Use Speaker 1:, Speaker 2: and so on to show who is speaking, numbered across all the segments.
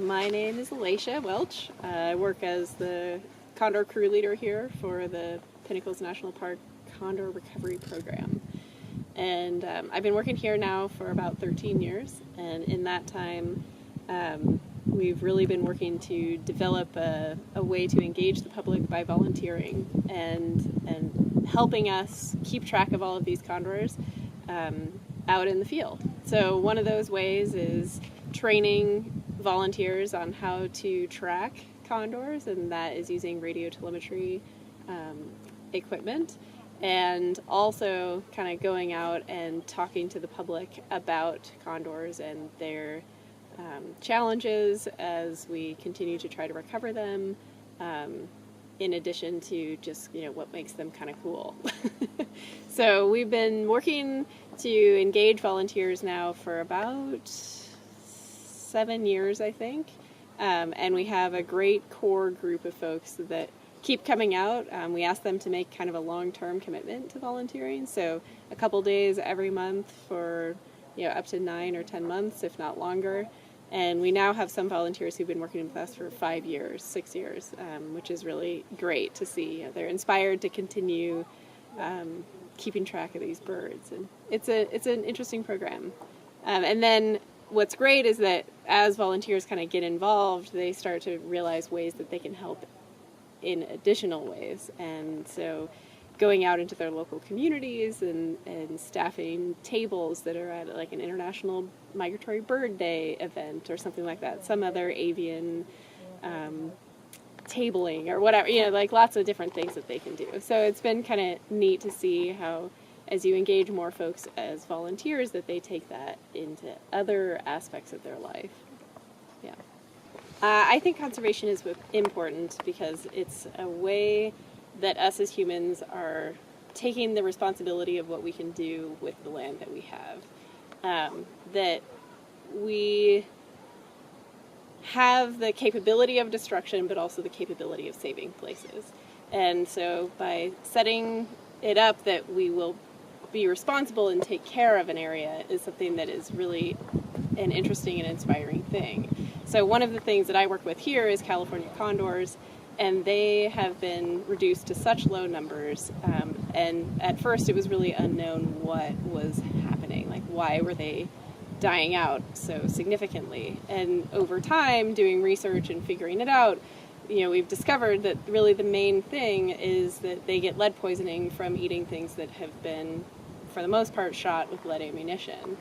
Speaker 1: My name is Alicia Welch. I work as the condor crew leader here for the Pinnacles National Park Condor Recovery Program. And I've been working here now for about 13 years, and in that time we've really been working to develop a way to engage the public by volunteering and helping us keep track of all of these condors out in the field. So one of those ways is training volunteers on how to track condors, and that is using radio telemetry equipment, and also kind of going out and talking to the public about condors and their challenges as we continue to try to recover them, in addition to just what makes them kind of cool. So we've been working to engage volunteers now for about 7 years, I think, and we have a great core group of folks that keep coming out. We ask them to make kind of a long-term commitment to volunteering, so a couple days every month for up to 9 or 10 months, if not longer. And we now have some volunteers who've been working with us for 5 years, 6 years, which is really great to see. They're inspired to continue keeping track of these birds, and it's an interesting program. And then what's great is that as volunteers kind of get involved, they start to realize ways that they can help in additional ways. And so going out into their local communities and staffing tables that are at like an International Migratory Bird Day event or something like that, some other avian tabling or whatever, like lots of different things that they can do. So it's been kind of neat to see how, as you engage more folks as volunteers, that they take that into other aspects of their life. Yeah. I think conservation is important because it's a way that us as humans are taking the responsibility of what we can do with the land that we have. That we have the capability of destruction, but also the capability of saving places. And so by setting it up that we will be responsible and take care of an area is something that is really an interesting and inspiring thing. So one of the things that I work with here is California condors, and they have been reduced to such low numbers, and at first it was really unknown what was happening, like why were they dying out so significantly. And over time, doing research and figuring it out, we've discovered that really the main thing is that they get lead poisoning from eating things that have been, for the most part, shot with lead ammunition.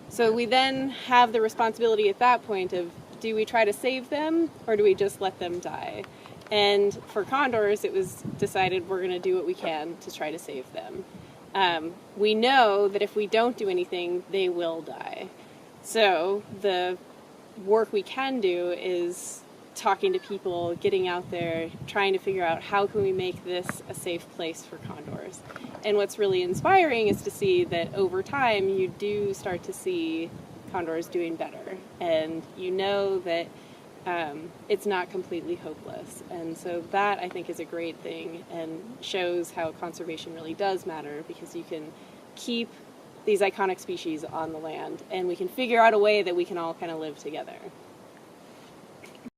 Speaker 1: So we then have the responsibility at that point of, do we try to save them or do we just let them die? And for condors, it was decided we're going to do what we can to try to save them. We know that if we don't do anything, they will die. So the work we can do is talking to people, getting out there, trying to figure out how can we make this a safe place for condors. And what's really inspiring is to see that over time you do start to see condors doing better, and that it's not completely hopeless. And so that, I think, is a great thing and shows how conservation really does matter, because you can keep these iconic species on the land and we can figure out a way that we can all kind of live together.